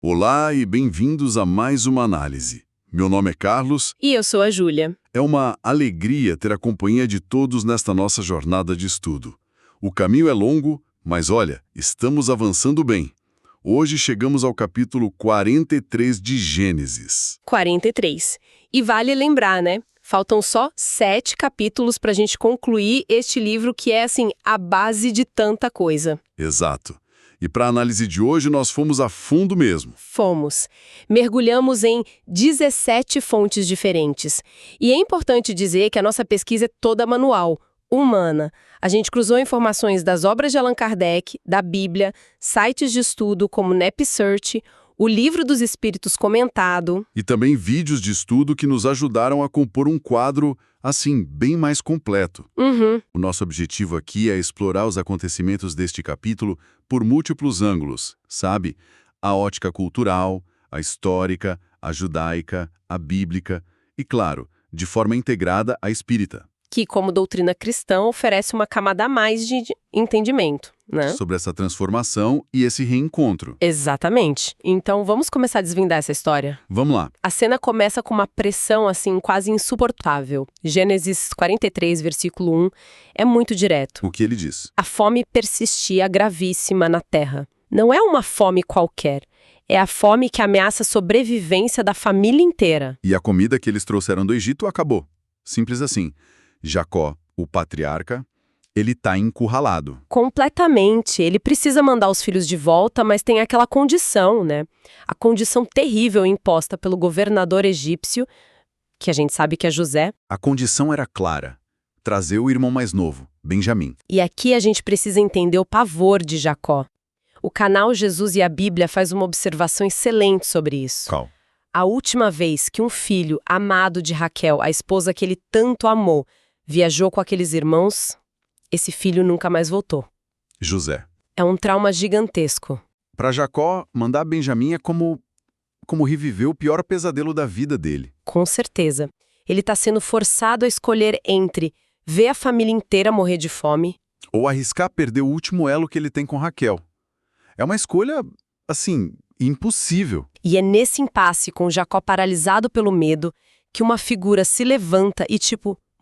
Olá e bem-vindos a mais uma análise. Meu nome é Carlos. E eu sou a Júlia. É uma alegria ter a companhia de todos nesta nossa jornada de estudo. O caminho é longo, mas olha, estamos avançando bem. Hoje chegamos ao capítulo 43 de Gênesis. 43. E vale lembrar, né? Faltam só 7 capítulos para a gente concluir este livro que é, assim, a base de tanta coisa. Exato. E para a análise de hoje, nós fomos a fundo mesmo. Fomos. Mergulhamos em 17 fontes diferentes. E é importante dizer que a nossa pesquisa é toda manual, humana. A gente cruzou informações das obras de Allan Kardec, da Bíblia, sites de estudo como NepSearch, o Livro dos Espíritos comentado. E também vídeos de estudo que nos ajudaram a compor um quadro, assim, bem mais completo. O nosso objetivo aqui é explorar os acontecimentos deste capítulo por múltiplos ângulos, sabe? A ótica cultural, a histórica, a judaica, a bíblica e, claro, de forma integrada, a espírita. Que, como doutrina cristã, oferece uma camada a mais de entendimento, né? Sobre essa transformação e esse reencontro. Exatamente. Então, vamos começar a desvendar essa história? Vamos lá. A cena começa com uma pressão, assim, quase insuportável. Gênesis 43, versículo 1, é muito direto. O que ele diz? A fome persistia gravíssima na terra. Não é uma fome qualquer. É a fome que ameaça a sobrevivência da família inteira. E a comida que eles trouxeram do Egito acabou. Simples assim. Jacó, o patriarca, ele está encurralado. Completamente. Ele precisa mandar os filhos de volta, mas tem aquela condição, né? A condição terrível imposta pelo governador egípcio, que a gente sabe que é José. A condição era clara: trazer o irmão mais novo, Benjamim. E aqui a gente precisa entender o pavor de Jacó. O canal Jesus e a Bíblia faz uma observação excelente sobre isso. Qual? A última vez que um filho amado de Raquel, a esposa que ele tanto amou, viajou com aqueles irmãos, esse filho nunca mais voltou. José. É um trauma gigantesco. Para Jacó, mandar Benjamim é como reviver o pior pesadelo da vida dele. Com certeza. Ele está sendo forçado a escolher entre ver a família inteira morrer de fome Ou arriscar perder o último elo que ele tem com Raquel. É uma escolha, assim, impossível. e é nesse impasse, com Jacó paralisado pelo medo, que uma figura se levanta e,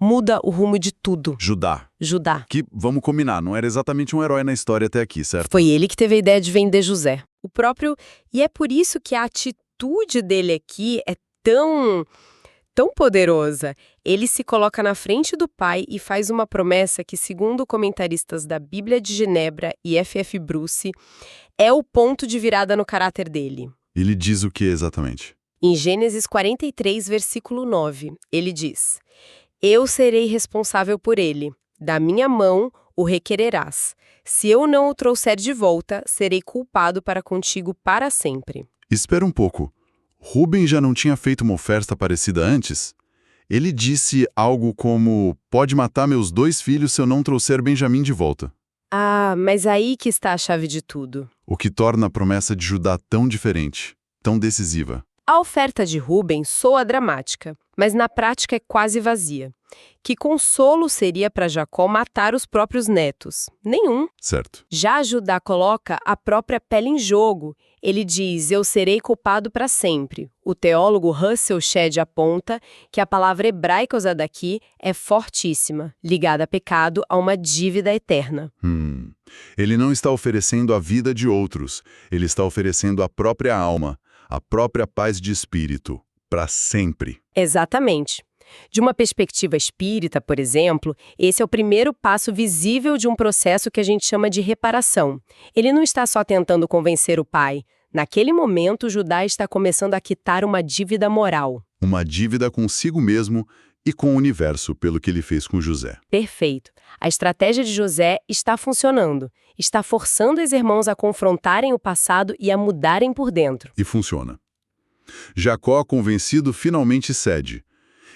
muda o rumo de tudo. Judá. Judá. Que, vamos combinar, não era exatamente um herói na história até aqui, certo? Foi ele que teve a ideia de vender José. O próprio... E é por isso que a atitude dele aqui é tão poderosa. Ele se coloca na frente do pai e faz uma promessa que, segundo comentaristas da Bíblia de Genebra e F.F. Bruce, é o ponto de virada no caráter dele. Ele diz o que exatamente? Em Gênesis 43, versículo 9, ele diz: Eu serei responsável por ele. Da minha mão o requererás. Se eu não o trouxer de volta, serei culpado para contigo para sempre. Espera um pouco. Rubem já não tinha feito uma oferta parecida antes? Ele disse algo como: pode matar meus 2 filhos se eu não trouxer Benjamim de volta. Ah, mas aí que está a chave de tudo. O que torna a promessa de Judá tão diferente, tão decisiva. A oferta de Rubem soa dramática, mas na prática é quase vazia. Que consolo seria para Jacó matar os próprios netos? Nenhum. Certo. Já Judá coloca a própria pele em jogo. Ele diz: eu serei culpado para sempre. O teólogo Russell Shedd aponta que a palavra hebraica usada aqui é fortíssima, ligada a pecado, a uma dívida eterna. Ele não está oferecendo a vida de outros, ele está oferecendo a própria alma, a própria paz de espírito, para sempre. Exatamente. De uma perspectiva espírita, por exemplo, esse é o primeiro passo visível de um processo que a gente chama de reparação. Ele não está só tentando convencer o pai. Naquele momento, Judá está começando a quitar uma dívida moral. Uma dívida consigo mesmo e com o universo, pelo que ele fez com José. Perfeito. A estratégia de José está funcionando. Está forçando os irmãos a confrontarem o passado e a mudarem por dentro. E funciona. Jacó, convencido, finalmente cede.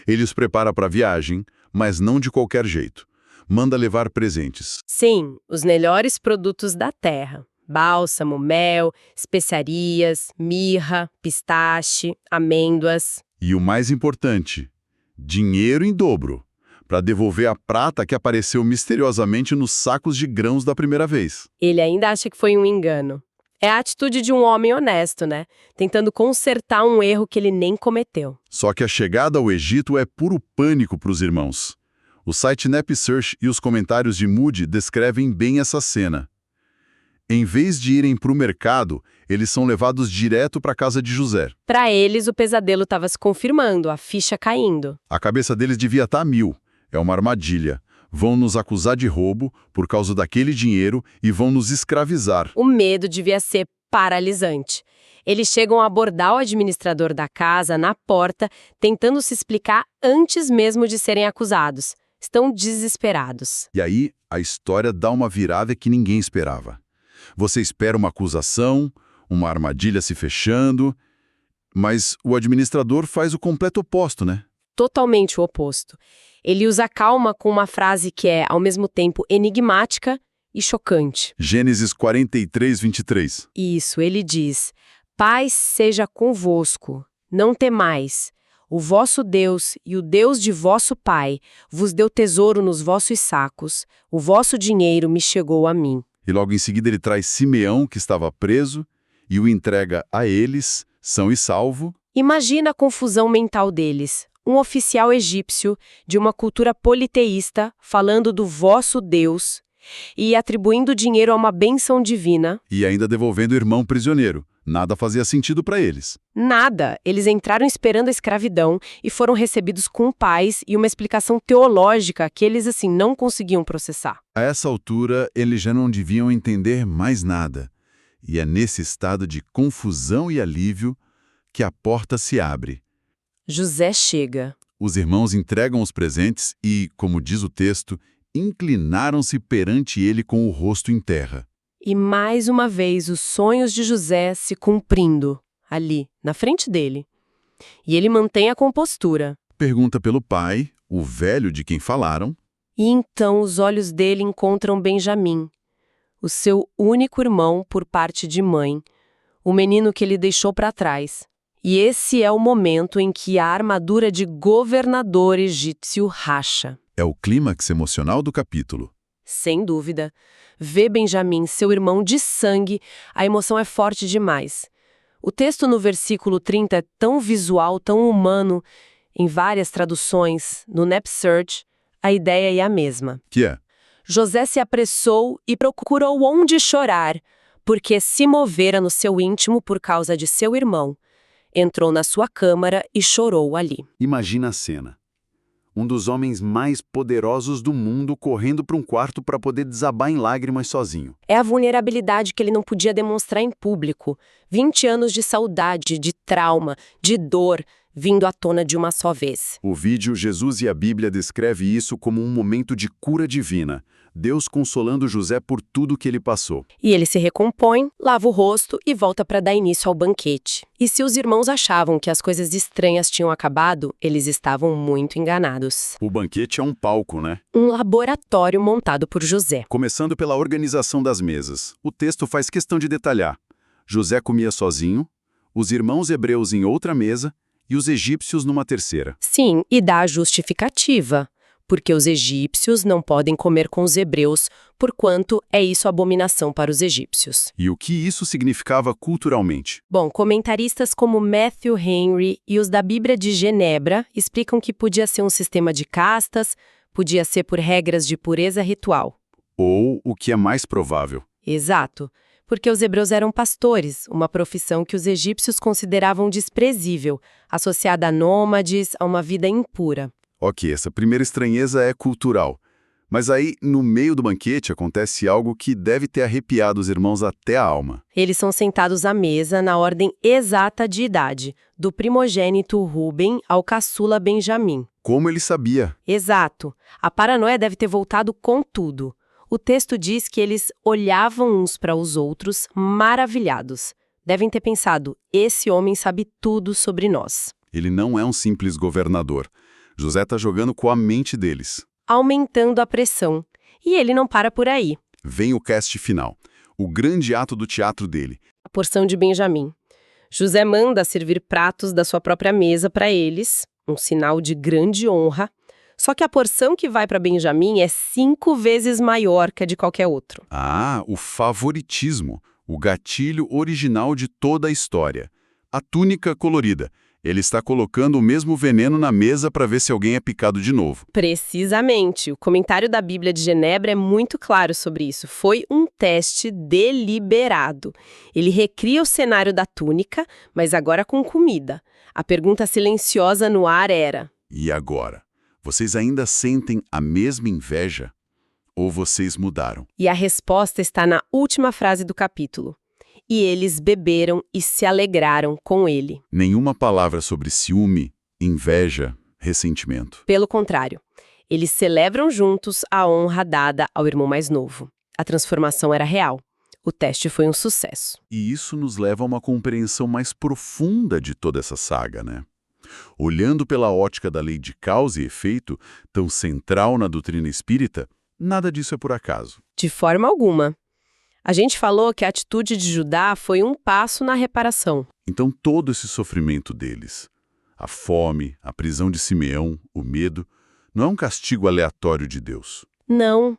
Ele os prepara para a viagem, mas não de qualquer jeito. Manda levar presentes. Sim, os melhores produtos da terra. Bálsamo, mel, especiarias, mirra, pistache, amêndoas. E o mais importante, dinheiro em dobro, para devolver a prata que apareceu misteriosamente nos sacos de grãos da primeira vez. Ele ainda acha que foi um engano. É a atitude de um homem honesto, né? Tentando consertar um erro que ele nem cometeu. Só que a chegada ao Egito é puro pânico para os irmãos. O site NapSearch e os comentários de Moody descrevem bem essa cena. Em vez de irem para o mercado, eles são levados direto para a casa de José. Para eles, o pesadelo estava se confirmando, a ficha caindo. A cabeça deles devia estar a mil. É uma armadilha. Vão nos acusar de roubo por causa daquele dinheiro e vão nos escravizar. O medo devia ser paralisante. Eles chegam a abordar o administrador da casa na porta, tentando se explicar antes mesmo de serem acusados. Estão desesperados. E aí, a história dá uma virada que ninguém esperava. Você espera uma acusação, uma armadilha se fechando, mas o administrador faz o completo oposto, né? Totalmente o oposto. Ele usa calma com uma frase que é, ao mesmo tempo, enigmática e chocante. Gênesis 43, 23. Isso, ele diz: Paz seja convosco, não temais. O vosso Deus e o Deus de vosso pai vos deu tesouro nos vossos sacos. O vosso dinheiro me chegou a mim. E logo em seguida ele traz Simeão, que estava preso, e o entrega a eles, são e salvo. Imagina a confusão mental deles. Um oficial egípcio de uma cultura politeísta falando do vosso Deus e atribuindo dinheiro a uma bênção divina. E ainda devolvendo o irmão prisioneiro. Nada fazia sentido para eles. Nada. Eles entraram esperando a escravidão e foram recebidos com paz e uma explicação teológica que eles, assim, não conseguiam processar. A essa altura, eles já não deviam entender mais nada. E é nesse estado de confusão e alívio que a porta se abre. José chega. Os irmãos entregam os presentes e, como diz o texto, inclinaram-se perante ele com o rosto em terra. E mais uma vez os sonhos de José se cumprindo, ali, na frente dele. E ele mantém a compostura. Pergunta pelo pai, o velho de quem falaram. E então os olhos dele encontram Benjamim, o seu único irmão por parte de mãe, o menino que ele deixou para trás. E esse é o momento em que a armadura de governador egípcio racha. É o clímax emocional do capítulo. Sem dúvida. Ver Benjamim, seu irmão de sangue, a emoção é forte demais. O texto no versículo 30 é tão visual, tão humano. Em várias traduções, no NapSearch, a ideia é a mesma. Que é? José se apressou e procurou onde chorar, porque se movera no seu íntimo por causa de seu irmão. Entrou na sua câmara e chorou ali. Imagina a cena. Um dos homens mais poderosos do mundo correndo para um quarto para poder desabar em lágrimas sozinho. É a vulnerabilidade que ele não podia demonstrar em público. 20 anos de saudade, de trauma, de dor, vindo à tona de uma só vez. O vídeo Jesus e a Bíblia descreve isso como um momento de cura divina. Deus consolando José por tudo que ele passou. E ele se recompõe, lava o rosto e volta para dar início ao banquete. E se os irmãos achavam que as coisas estranhas tinham acabado, eles estavam muito enganados. O banquete é um palco, né? Um laboratório montado por José. Começando pela organização das mesas. O texto faz questão de detalhar. José comia sozinho, os irmãos hebreus em outra mesa e os egípcios numa terceira. Sim, e dá a justificativa. Porque os egípcios não podem comer com os hebreus, porquanto é isso abominação para os egípcios. E o que isso significava culturalmente? Bom, comentaristas como Matthew Henry e os da Bíblia de Genebra explicam que podia ser um sistema de castas, podia ser por regras de pureza ritual. Ou, o que é mais provável, Exato, porque os hebreus eram pastores, uma profissão que os egípcios consideravam desprezível, associada a nômades, a uma vida impura. Ok, essa primeira estranheza é cultural. Mas aí, no meio do banquete, acontece algo que deve ter arrepiado os irmãos até a alma. Eles são sentados à mesa na ordem exata de idade, do primogênito Rúben ao caçula Benjamim. Como ele sabia? Exato. A paranoia deve ter voltado com tudo. O texto diz que eles olhavam uns para os outros, maravilhados. Devem ter pensado, esse homem sabe tudo sobre nós. Ele não é um simples governador. José está jogando com a mente deles. Aumentando a pressão. E ele não para por aí. Vem o cast final, o grande ato do teatro dele. A porção de Benjamim. José manda servir pratos da sua própria mesa para eles, um sinal de grande honra. Só que a porção que vai para Benjamim é 5 vezes maior que a de qualquer outro. Ah, o favoritismo, o gatilho original de toda a história. A túnica colorida. Ele está colocando o mesmo veneno na mesa para ver se alguém é picado de novo. Precisamente. O comentário da Bíblia de Genebra é muito claro sobre isso. Foi um teste deliberado. Ele recria o cenário da túnica, mas agora com comida. A pergunta silenciosa no ar era: E agora? Vocês ainda sentem a mesma inveja? Ou vocês mudaram? E a resposta está na última frase do capítulo. E eles beberam e se alegraram com ele. Nenhuma palavra sobre ciúme, inveja, ressentimento. Pelo contrário, eles celebram juntos a honra dada ao irmão mais novo. A transformação era real. O teste foi um sucesso. E isso nos leva a uma compreensão mais profunda de toda essa saga, né? Olhando pela ótica da lei de causa e efeito, tão central na doutrina espírita, nada disso é por acaso. De forma alguma. A gente falou que a atitude de Judá foi um passo na reparação. Então todo esse sofrimento deles, a fome, a prisão de Simeão, o medo, não é um castigo aleatório de Deus. Não.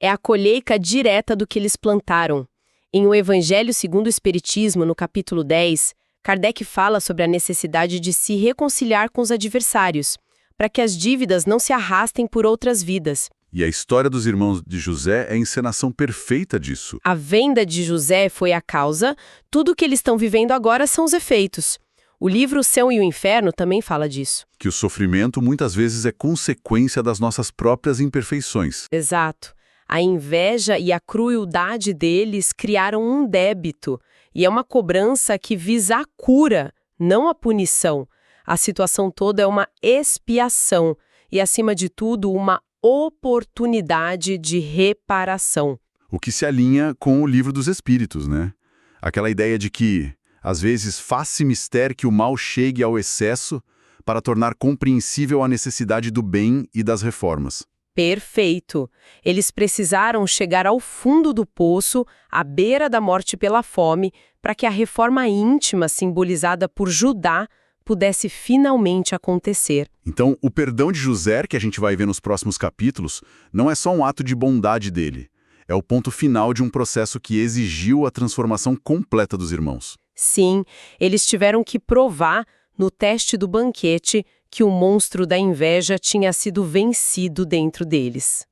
É a colheita direta do que eles plantaram. Em O Evangelho segundo o Espiritismo, no capítulo 10, Kardec fala sobre a necessidade de se reconciliar com os adversários, para que as dívidas não se arrastem por outras vidas. E a história dos irmãos de José é a encenação perfeita disso. A venda de José foi a causa, tudo o que eles estão vivendo agora são os efeitos. O livro O Céu e o Inferno também fala disso. Que o sofrimento muitas vezes é consequência das nossas próprias imperfeições. Exato. A inveja e a crueldade deles criaram um débito, e é uma cobrança que visa a cura, não a punição. A situação toda é uma expiação e, acima de tudo, uma oportunidade de reparação. O que se alinha com o livro dos Espíritos, né? Aquela ideia de que, às vezes, faz-se mister que o mal chegue ao excesso para tornar compreensível a necessidade do bem e das reformas. Perfeito. Eles precisaram chegar ao fundo do poço, à beira da morte pela fome, para que a reforma íntima simbolizada por Judá pudesse finalmente acontecer. Então, o perdão de José, que a gente vai ver nos próximos capítulos, não é só um ato de bondade dele. É o ponto final de um processo que exigiu a transformação completa dos irmãos. Sim, eles tiveram que provar, no teste do banquete, que o monstro da inveja tinha sido vencido dentro deles.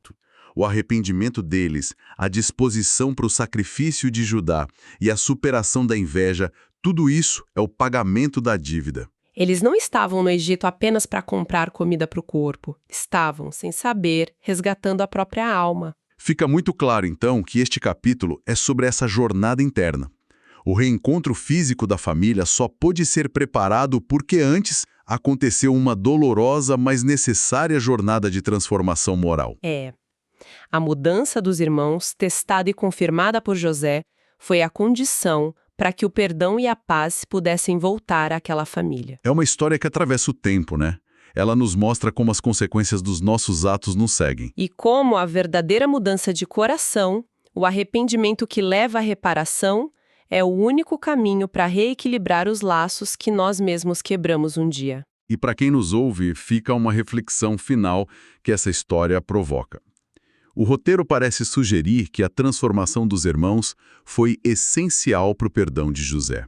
O arrependimento deles, a disposição para o sacrifício de Judá e a superação da inveja, tudo isso é o pagamento da dívida. Eles não estavam no Egito apenas para comprar comida para o corpo. Estavam, sem saber, resgatando a própria alma. Fica muito claro, então, que este capítulo é sobre essa jornada interna. O reencontro físico da família só pôde ser preparado porque antes aconteceu uma dolorosa, mas necessária jornada de transformação moral. A mudança dos irmãos, testada e confirmada por José, foi a condição para que o perdão e a paz pudessem voltar àquela família. É uma história que atravessa o tempo, né? Ela nos mostra como as consequências dos nossos atos nos seguem. E como a verdadeira mudança de coração, o arrependimento que leva à reparação, é o único caminho para reequilibrar os laços que nós mesmos quebramos um dia. E para quem nos ouve, fica uma reflexão final que essa história provoca. O roteiro parece sugerir que a transformação dos irmãos foi essencial para o perdão de José.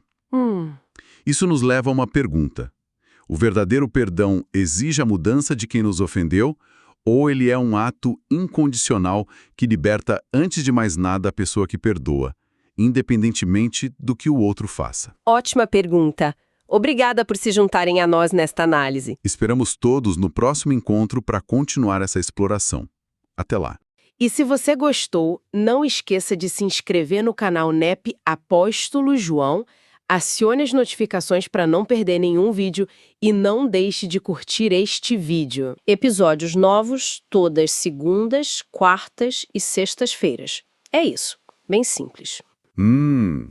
Isso nos leva a uma pergunta. O verdadeiro perdão exige a mudança de quem nos ofendeu, ou ele é um ato incondicional que liberta, antes de mais nada, a pessoa que perdoa, independentemente do que o outro faça? Ótima pergunta. Obrigada por se juntarem a nós nesta análise. Esperamos todos no próximo encontro para continuar essa exploração. Até lá. E se você gostou, não esqueça de se inscrever no canal NEP Apóstolo João, acione as notificações para não perder nenhum vídeo e não deixe de curtir este vídeo. Episódios novos todas segundas, quartas e sextas-feiras. É isso, bem simples. Hum?